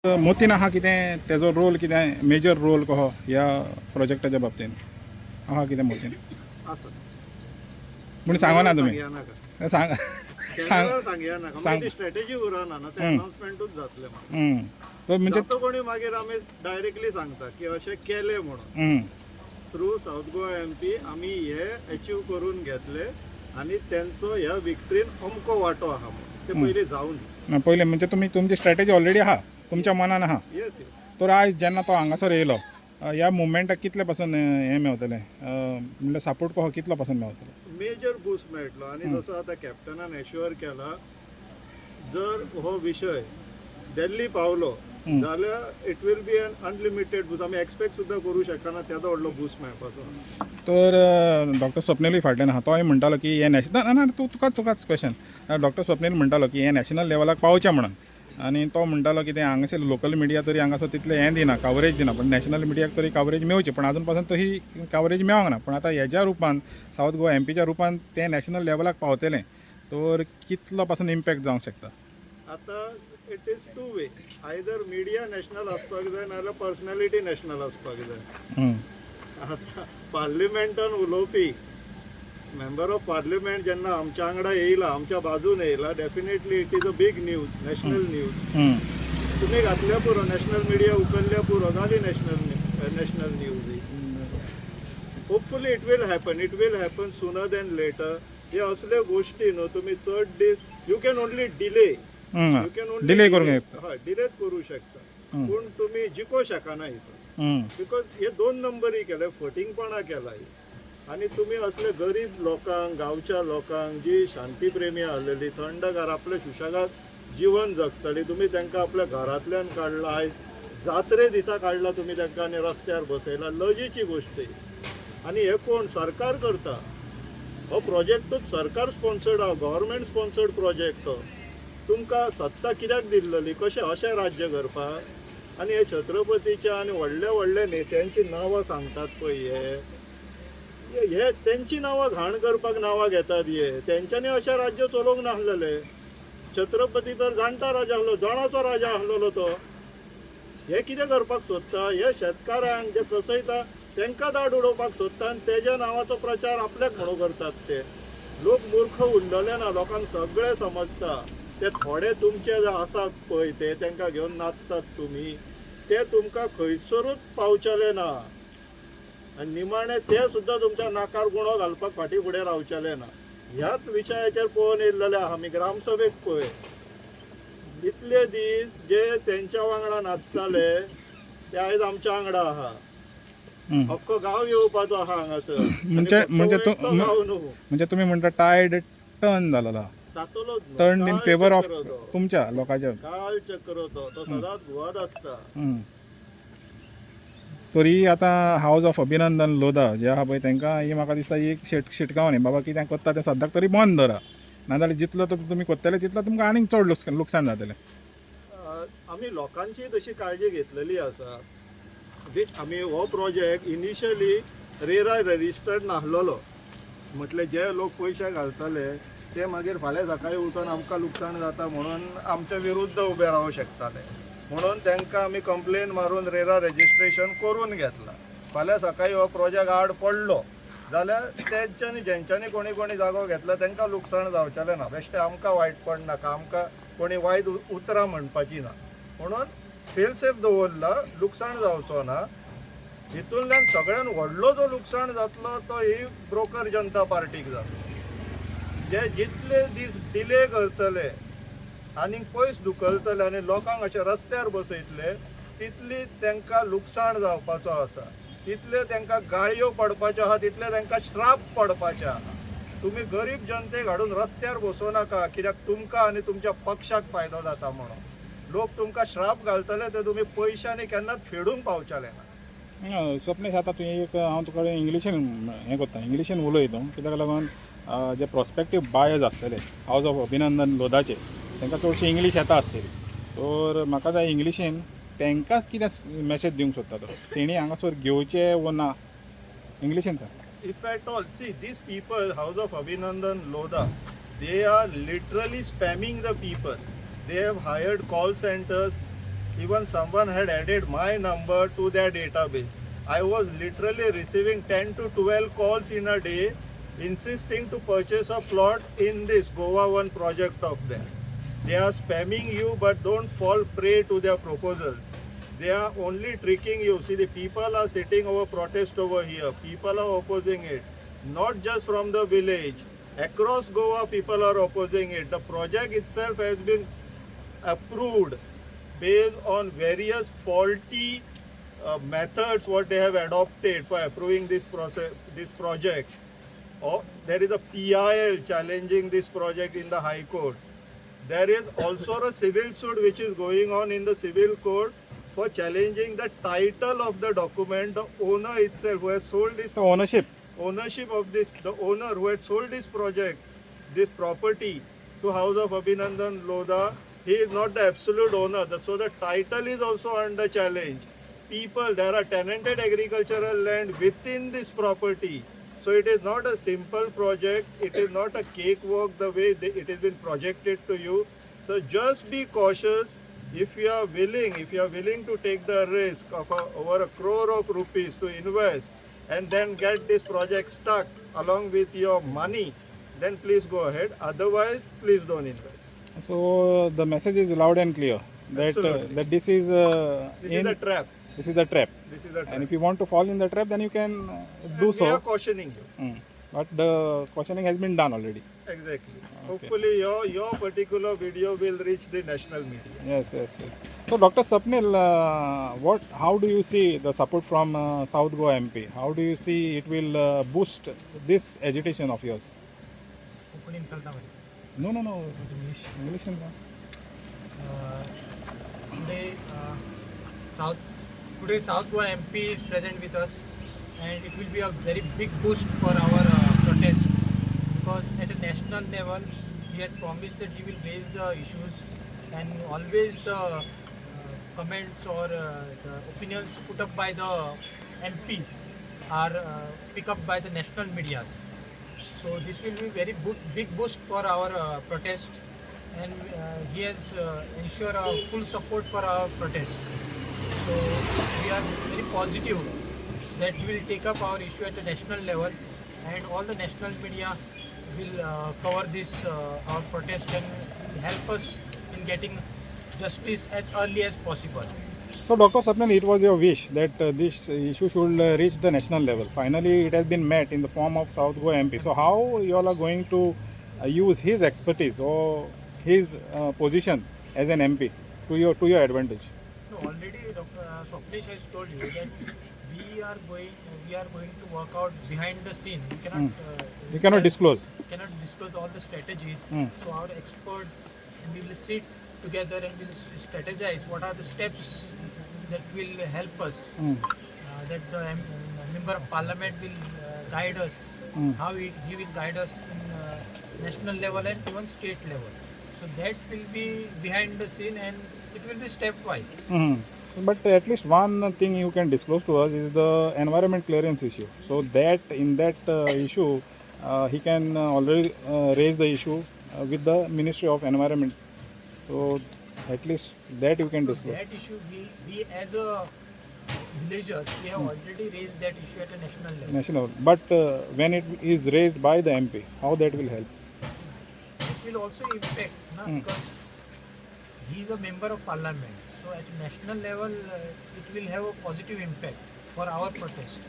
मोतीन आहा कितें तेजो रोल कितें मेजर रोल कहो ह्या प्रोजेक्टाच्या बाबतीन आहा कितें मोतीन आसा म्हण सांगना तुमी सांगया नाका सांग सांग कॅमेरार सांगया नाका सांग. मागीर स्ट्रॅटेजी उरना ना ते अनाउन्समेंटूच जातले मागीर तो म्हणजे जातो कोणी मागीर आमी डायरेक्टली सांगता की अशें केलें म्हणून थ्रू साऊथ गोवा MP आमी हे अचीव करून घेतले आणि त्यांचो ह्या विक्ट्रीन अमको वांटो आहा म्हणून ते पयलीं जावन पहिले म्हणजे तुम्ही तुमची स्ट्रॅटेजी ऑलरेडी आहा तुमच्या मनान आहा येस येस तर आयज जेन्ना तो हांगासर येयलो ह्या मुवमेंटाक कितले पासून हें मेवतलें म्हणजे सपोर्ट कहो कितलो पासून मेवतलो मेजर बूस्ट मेळटलो आणि जसो आता कॅप्टनान एश्युअर केला जर हो विषय दिल्ली पावलो जाल्यार it will be an unlimited boost आमी एक्सपेक्ट सुद्दां करूं शकना तेजो व्हडलो बूस्ट मेळपाचो तर डॉक्टर स्वप्नीलूय फाटल्यान आहा तोय म्हणटालो की हे नॅशनल ना तुकाच क्वेश्चन डॉक्टर स्वप्नील म्हणटालो की हे नॅशनल लेवलाक पावचें म्हणून आनी तो म्हणटालो की ते हांगासर लोकल मिडिया तरी हांगासर तितलें हें दिना कवरेज दिना पण नॅशनल मिडियाक तरी कवरेज मेवची पण अजून पासून तशी कवरेज मेळोंक ना पण आतां हेज्या रुपान साऊथ गोवा MPच्या रुपान ते नॅशनल लेवलाक पावतलें तर कितलो पासून इम्पॅक्ट जावंक शकता आता it is two way either media national आसपाक जाय नाल्यार पर्सनॅलिटी नॅशनल आसपाक जाय आता पार्लिमेंटान उलोवपी मेंबर ऑफ पार्लिमेंट जेन्ना आमच्या वांगडा येयला आमच्या बाजून येयला definitely it is a big news national news तुम्ही घातल्या पुरो नॅशनल मिडिया उखल्ल्या पुरो जाली national news hopefully it will happen sooner than later हे असले गोष्टी न्हू तुम्ही चड दीस you can only delay delay करूंक हय डिलेच करू शकता पूण तुम्ही जिको शकना इथं बिकॉज हे 2 नंबरी केले फटींगपणा केला आणि तुम्ही असले गरीब लोकांक गावच्या लोकांक जी शांतीप्रेमी आसलेली थंडगार आपल्या सुशेगात जीवन जगतली तुम्ही तांकां आपल्या घरांतल्यान काडला आयज जात्रे दिसा काडला तुम्ही तांकां आनी रस्त्यार बसयला लजीची गोष्ट आणि हे कोण सरकार करता हो प्रोजेक्टूच सरकार स्पॉन्सर्ड आहा गव्हर्मेंट स्पॉन्सर्ड प्रोजेक्ट तो तुमकां सत्ता कित्याक दिल्ली कशें अशें राज्य करपाक आणि हे छत्रपतीच्या आणि व्हडल्या व्हडल्या नेत्यांची नांवां सांगतात पळय हे त्यांची नांवां घाण करपाक नांवां घेतात हे तेंच्यांनी अशें राज्य चलोवंक नासलेले छत्रपती तर जाणटा राजा आसलो जणाचो राजा आसलेलो तो हे कितें करपाक सोदता हे शेतकारांक जे कसयता तांकां दाड उडोवपाक सोदता आनी तेज्या नांवाचो प्रचार आपल्याक म्हणून करतात ते लोक मूर्ख उरलेले ना लोकांक सगळें समजता ते थोडे तुमचे जे आसात पळय ते तांकां घेवन नाचतात तुमी ते तुमकां खंयसरूच पावचले ना आनी निमाणे ते सुद्दां तुमच्या नाकार गुणो घालपाक फाटीं फुडें रावचले ना ह्याच विशयाचेर पळोवन येयल्ले आमी ग्रामसभेक पळय इतले दीस जे तेंच्या वांगडा नाचताले ते आयज आमच्या वांगडा आहा अख्खो गांव येवपाचो आहा हांगासर म्हणजे तुम्ही म्हणटा टायड टर्न जालोलो जातलोच टर्न इन फेवर ऑफ तुमच्या लोकांच्या काळ चक्र तो सदांच घुवत आसता तरी आतां हाऊस ऑफ अभिनंदन लोधा जे आहा पळय तांकां ही म्हाका दिसता एक शिटकावणी न्ही बाबा कितें करता तें सद्याक तरी बंद धरा नाजाल्यार जितलो तो तुमी कोत्तले तितलो तुमकां आनीक चड लुकसाण जातलें आमी लोकांची तशी काळजी घेतलेली आसा आमी हो प्रोजेक्ट इनिशियली रेरा रजिस्टर्ड नासलोलो म्हटले जे लोक पयशे घालताले ते मागीर फाल्यां सकाळीं उठून आमकां लुकसाण जाता म्हणून आमच्या विरुद्ध उबे रावूं शकताले म्हणून तांकां आमी कंप्लेन मारून रेरा रजिस्ट्रेशन करून घेतला फाल्यां सकाळीं हो प्रोजेक्ट आड पडलो जाल्यार तेंच्यांनी जेंच्यांनी कोणी कोणी जागो घेतला तांकां लुकसाण जावचेलें ना बेश्टें आमकां वायटपण नाका आमकां कोणी वायट उतरां म्हणपाची ना म्हणून फेल सेफ दवरला लुकसाण जावचो ना हितूंतल्यान सगळ्यान व्हडलो जो लुकसाण जातलो तो ही ब्रोकर जनता पार्टीक जातलो जे जितले दीस डिले करतले आनी पयस धुकलतले आनी लोकांक अशे रस्त्यार बसयतले तितली तांकां लुकसाण जावपाचो आसा तितले तांकां गाळयो पडपाच्यो आहा तितले तांकां श्राप पडपाचे आहा तुमी गरीब जनतेक हाडून रस्त्यार बसोवं नाका कित्याक तुमकां आनी तुमच्या पक्षाक फायदो जाता म्हणून लोक तुमकां श्राप घालतले ते तुमी पयशांनी केन्नाच फेडून पावचले ना स्वप्नेश आतां तुवें एक हांव तुका इंग्लिशीन हें करता इंग्लिशीन उलयता कित्याक लागून जे प्रॉस्पेक्टीव बायज आसतले हाऊस ऑफ अभिनंदन लोधाचे तांकां चडशी इंग्लीश येता आसतली तर म्हाका जाय इंग्लिशीन तांकां कितें मॅसेज दिवंक सोदता तो तेणी हांगासर घेवचे वो ना इंग्लिशीन सांग if at all see these people house of Abhinandan Lodha they are literally spamming the people they have hired call centers even someone had added my number to their database. I was literally receiving 10 to 12 calls in a day insisting to purchase a plot in this Goa 1 project of theirs. They are spamming you, but don't fall prey to their proposals. They are only tricking you. See, the people are sitting over protest over here. People are opposing it. Not just from the village. Across Goa, people are opposing it. The project itself has been approved based on various faulty methods what they have adopted for approving this project. Or there is a PIL challenging this project in the High Court. There is also a civil suit which is going on in the civil court for challenging the title of the document. The owner itself who has sold this The ownership of this, the owner who had sold this project, this property to House of Abhinandan Lodha, he is not the absolute owner. So the title is also under challenge. People, there are tenanted agricultural land within this property. So it is not a simple project. It is not a cakewalk the way it has been projected to you. So just be cautious. If you are willing to take the risk of over 1 crore of rupees to invest and then get this project stuck along with your money, then please go ahead. Otherwise, please don't invest. So the message is loud and clear that Absolutely. that this is This is a trap. This is a trap. This is a trap. And if you want to fall in the trap, then you can do We so. are cautioning you. But the questioning has been done already. Exactly. Hopefully your particular video will reach the national media. Yes. So Dr. Swapnil, how do you see the support from South Goa MP? How do you see it will boost this agitation of yours? No. English. Today South Goa MP is present with us, and it will be a very big boost for our protest, because at a national level he had promised that he will raise the issues, and always the comments or the opinions put up by the MPs are picked up by the national medias. So this will be very big boost for our protest, and he has ensured full support for our protest. So we are very positive that he will take up our issue at the national level, and all the national media will cover this our protest and help us in getting justice as early as possible. So Dr. Swapnil, it was your wish that this issue should reach the national level. Finally, it has been met in the form of South Goa MP. So how you all are going to use his expertise or his position as an MP to your advantage? No, already Dr. Swapnesh has told you that we are going to work out behind the scene. You cannot disclose. Cannot disclose all the strategies. Mm. So our experts, and we will sit together and we will strategize what are the steps that will help us. That the member of parliament will guide us. How he will guide us in national level and even state level. So that will be behind the scene, and it will be stepwise. But at least one thing you can disclose to us is the environment clearance issue. So that in that issue, he can already raise the issue with the Ministry of Environment. So at least that you can disclose. That issue, we as a villagers, we have already raised that issue at a national level. National. But when it is raised by the MP, how that will help? It will also impact, because he is a member of parliament. So at national level, it will have a positive impact for our protest.